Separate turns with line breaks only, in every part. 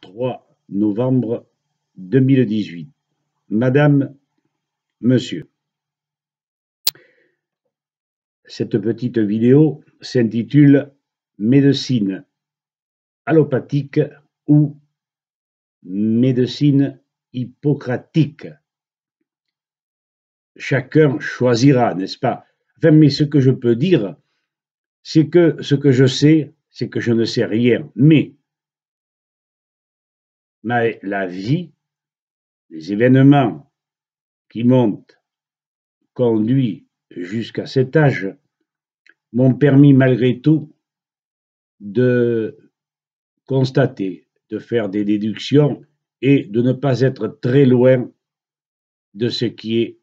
3 novembre 2018. Madame, Monsieur, cette petite vidéo s'intitule Médecine allopathique ou médecine hippocratique. Chacun choisira, n'est-ce pas? Enfin, mais ce que je peux dire, c'est que ce que je sais, c'est que je ne sais rien. Mais la vie, les événements qui m'ont conduit jusqu'à cet âge m'ont permis malgré tout de constater, de faire des déductions et de ne pas être très loin de ce qui est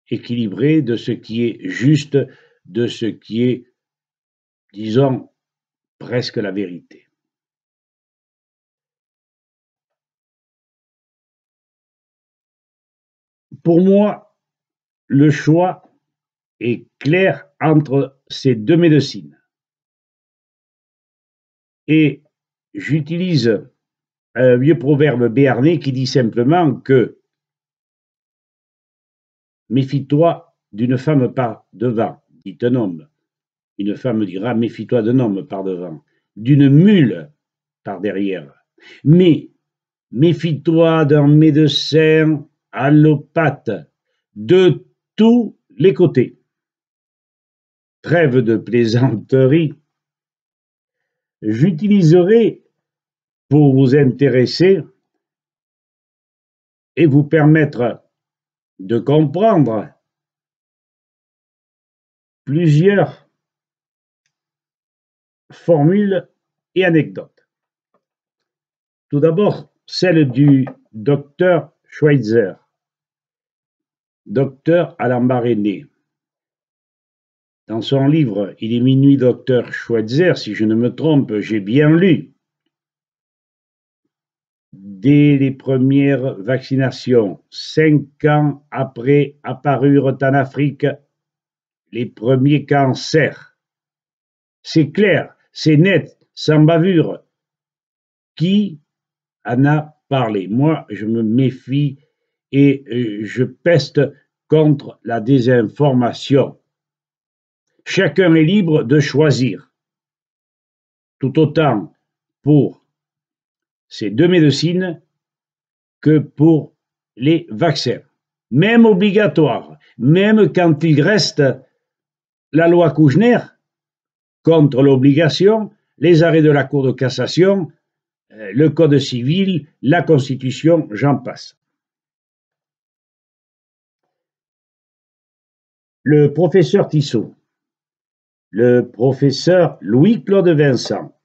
équilibré, de ce qui est juste, de ce qui est, disons, presque la vérité. Pour moi, le choix est clair entre ces deux médecines. Et j'utilise un vieux proverbe béarnais qui dit simplement que méfie-toi d'une femme par devant, dit un homme. Une femme dira méfie-toi d'un homme par devant, d'une mule par derrière. Mais méfie-toi d'un médecin allopathe de tous les côtés. Trêve de plaisanterie. J'utiliserai pour vous intéresser et vous permettre de comprendre plusieurs formules et anecdotes. Tout d'abord, celle du docteur Schweitzer, docteur à l'embarras-né. Dans son livre « Il est minuit, docteur Schweitzer », si je ne me trompe, j'ai bien lu. Dès les premières vaccinations, 5 ans après apparurent en Afrique les premiers cancers. C'est clair, c'est net, sans bavure. Qui en a parlé? Moi, je me méfie et je peste contre la désinformation. Chacun est libre de choisir, tout autant pour ces deux médecines que pour les vaccins, même obligatoires, même quand il reste la loi Kouchner contre l'obligation, les arrêts de la Cour de cassation, le Code civil, la Constitution, j'en passe. Le professeur Tissot, le professeur Louis-Claude Vincent,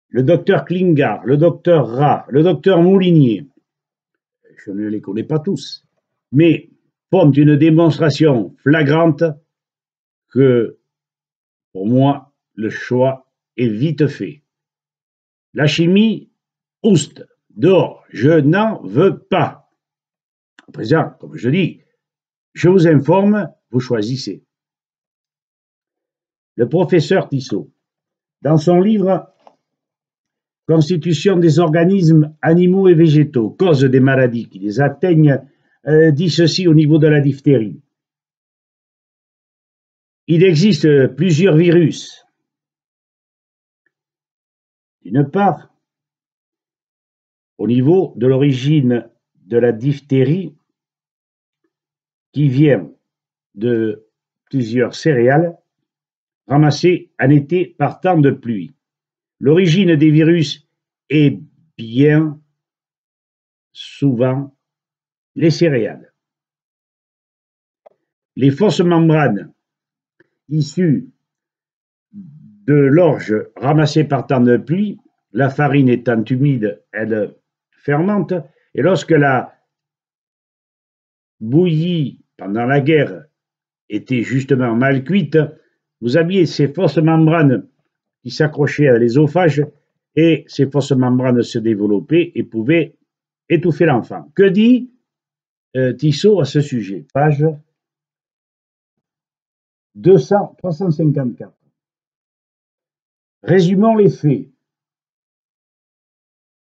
le docteur Klingard, le docteur Rat, le docteur Moulinier, je ne les connais pas tous, mais font une démonstration flagrante que, pour moi, le choix est vite fait. La chimie, oust, dehors, je n'en veux pas. À présent, comme je dis, je vous informe, vous choisissez. Le professeur Tissot, dans son livre Constitution des organismes animaux et végétaux, cause des maladies qui les atteignent, dit ceci au niveau de la diphtérie. Il existe plusieurs virus. D'une part, au niveau de l'origine de la diphtérie, qui vient de plusieurs céréales ramassées en été par temps de pluie. L'origine des virus est bien souvent les céréales. Les fausses membranes issues de l'orge ramassée par temps de pluie, la farine étant humide, elle fermente, et lorsque la bouillie pendant la guerre était justement mal cuite, vous aviez ces fausses membranes qui s'accrochaient à l'ésophage et ces fausses membranes se développaient et pouvaient étouffer l'enfant. Que dit Tissot à ce sujet? Page 354. Résumons les faits.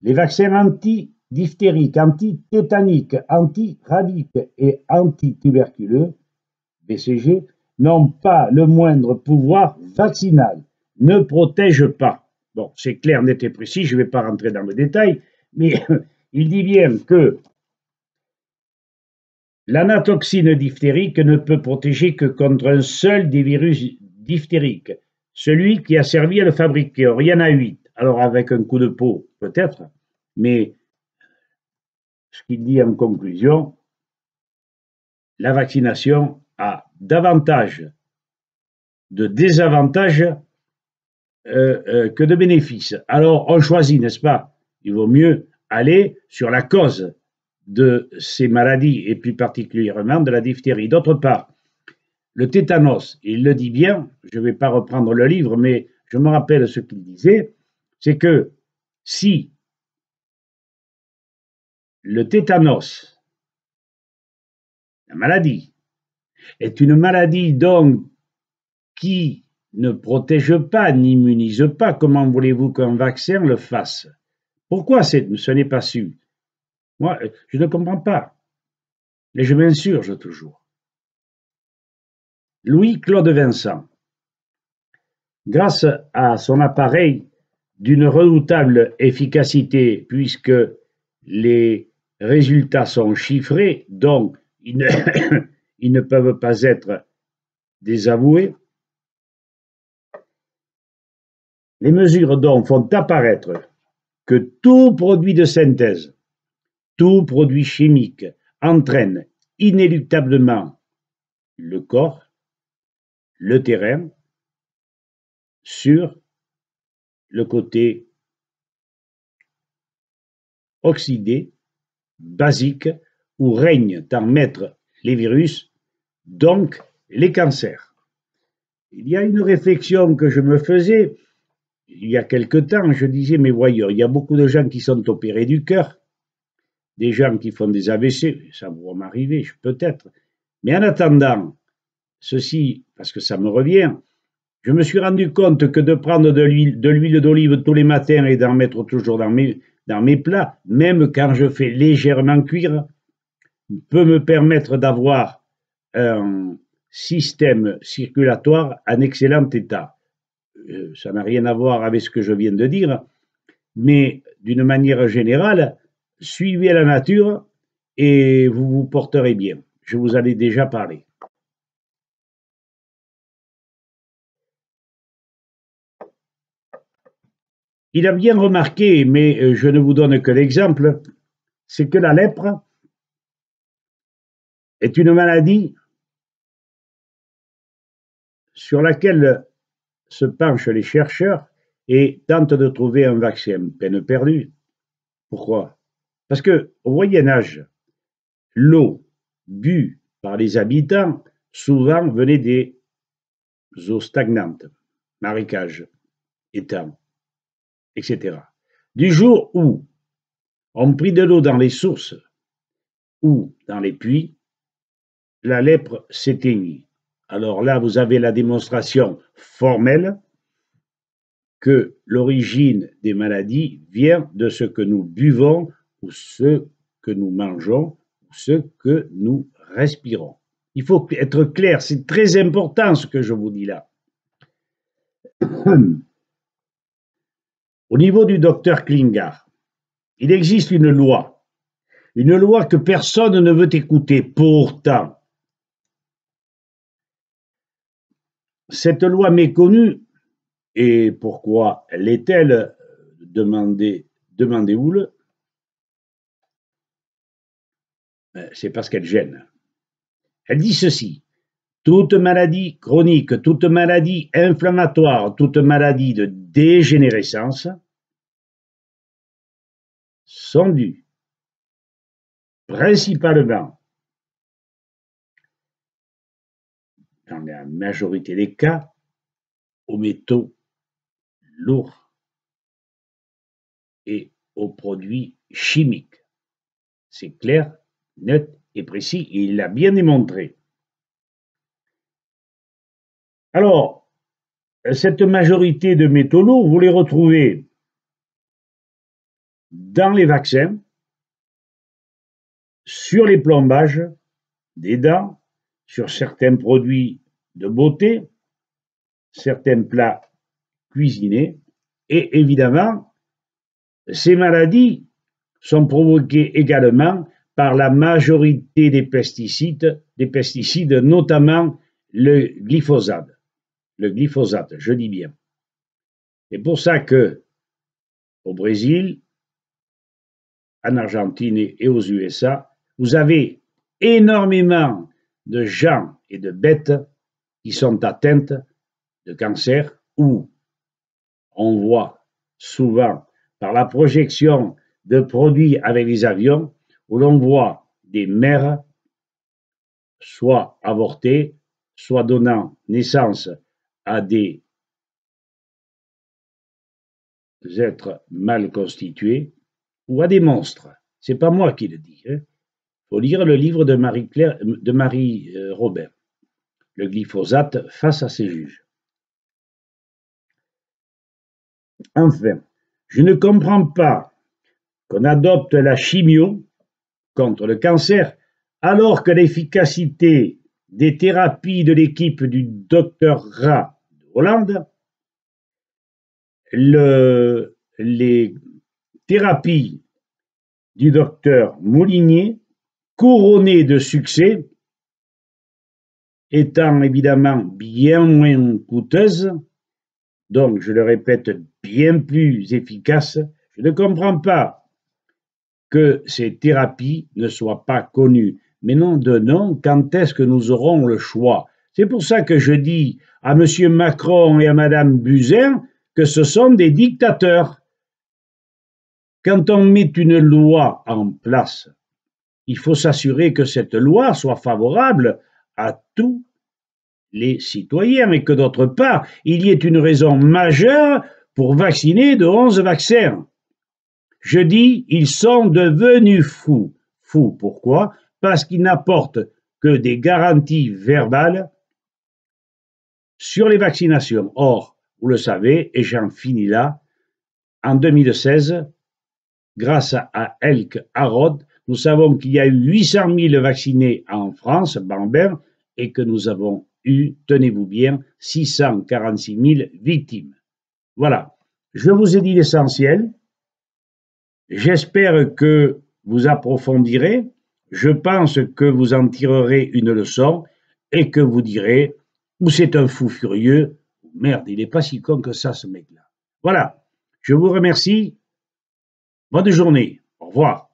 Les vaccins anti-diphtériques, anti-tétaniques, anti-rabiques et anti-tuberculeux, BCG, n'ont pas le moindre pouvoir vaccinal, ne protègent pas. Bon, c'est clair, net et précis, je ne vais pas rentrer dans le détail, mais il dit bien que l'anatoxine diphtérique ne peut protéger que contre un seul des virus diphtériques, celui qui a servi à le fabriquer. Or, il y en a 8. Alors, avec un coup de peau, peut-être, mais ce qu'il dit en conclusion, la vaccination a davantage de désavantages que de bénéfices. Alors, on choisit, n'est-ce pas? Il vaut mieux aller sur la cause de ces maladies, et plus particulièrement de la diphtérie. D'autre part, le tétanos, il le dit bien, je ne vais pas reprendre le livre, mais je me rappelle ce qu'il disait, c'est que si le tétanos, la maladie, est une maladie donc qui ne protège pas, n'immunise pas, comment voulez-vous qu'un vaccin le fasse? Pourquoi ce n'est pas su? Moi, je ne comprends pas. Et je m'insurge toujours. Louis-Claude Vincent, grâce à son appareil d'une redoutable efficacité, puisque les résultats sont chiffrés, donc ils ne peuvent pas être désavoués, les mesures donc font apparaître que tout produit de synthèse, tout produit chimique entraîne inéluctablement le corps, le terrain, sur le côté oxydé, basique, où règnent en maître les virus, donc les cancers. Il y a une réflexion que je me faisais il y a quelque temps, je disais, mais voyons, il y a beaucoup de gens qui sont opérés du cœur, des gens qui font des AVC, ça va m'arriver, peut-être. Mais en attendant, ceci, parce que ça me revient, je me suis rendu compte que de prendre de l'huile d'olive tous les matins et d'en mettre toujours dans mes plats, même quand je fais légèrement cuire, peut me permettre d'avoir un système circulatoire en excellent état. Ça n'a rien à voir avec ce que je viens de dire, mais d'une manière générale, suivez la nature et vous vous porterez bien. Je vous en ai déjà parlé. Il a bien remarqué, mais je ne vous donne que l'exemple, c'est que la lèpre est une maladie sur laquelle se penchent les chercheurs et tentent de trouver un vaccin. Peine perdue. Pourquoi? Parce que au Moyen Âge, l'eau bue par les habitants souvent venait des eaux stagnantes, marécages, étangs, etc. Du jour où on prit de l'eau dans les sources ou dans les puits, la lèpre s'éteignit. Alors là, vous avez la démonstration formelle que l'origine des maladies vient de ce que nous buvons ou ce que nous mangeons ou ce que nous respirons. Il faut être clair, c'est très important ce que je vous dis là. Au niveau du docteur Klingard, il existe une loi que personne ne veut écouter. Pourtant, cette loi méconnue, et pourquoi l'est-elle? Demandez-vous-le. C'est parce qu'elle gêne. Elle dit ceci: toute maladie chronique, toute maladie inflammatoire, toute maladie de dégénérescence sont dues principalement, dans la majorité des cas, aux métaux lourds et aux produits chimiques. C'est clair, net et précis, et il l'a bien démontré. Alors, cette majorité de métaux lourds, vous les retrouvez dans les vaccins, sur les plombages des dents, sur certains produits de beauté, certains plats cuisinés, et évidemment, ces maladies sont provoquées également par la majorité des pesticides, notamment le glyphosate. Le glyphosate, je dis bien. C'est pour ça que au Brésil, en Argentine et aux USA, vous avez énormément de gens et de bêtes qui sont atteintes de cancer, où on voit souvent par la projection de produits avec les avions, où l'on voit des mères soit avortées, soit donnant naissance à des êtres mal constitués ou à des monstres. C'est pas moi qui le dis. Il faut lire le livre de Marie Robert, le glyphosate face à ses juges. Enfin, je ne comprends pas qu'on adopte la chimio contre le cancer alors que l'efficacité des thérapies de l'équipe du docteur Ra de Hollande, les thérapies du docteur Moulinier, couronnées de succès, étant évidemment bien moins coûteuses, donc je le répète, bien plus efficaces, je ne comprends pas que ces thérapies ne soient pas connues. Mais non de non, quand est-ce que nous aurons le choix? C'est pour ça que je dis à M. Macron et à Mme Buzyn que ce sont des dictateurs. Quand on met une loi en place, il faut s'assurer que cette loi soit favorable à tous les citoyens et que d'autre part, il y ait une raison majeure pour vacciner de 11 vaccins. Je dis, ils sont devenus fous. Fous, pourquoi? Parce qu'ils n'apportent que des garanties verbales sur les vaccinations. Or, vous le savez, et j'en finis là, en 2016, grâce à Elk Harrod, nous savons qu'il y a eu 800 000 vaccinés en France, Bambin, et que nous avons eu, tenez-vous bien, 646 000 victimes. Voilà, je vous ai dit l'essentiel. J'espère que vous approfondirez. Je pense que vous en tirerez une leçon et que vous direz ou c'est un fou furieux, merde, il n'est pas si con que ça, ce mec-là. Voilà, je vous remercie. Bonne journée. Au revoir.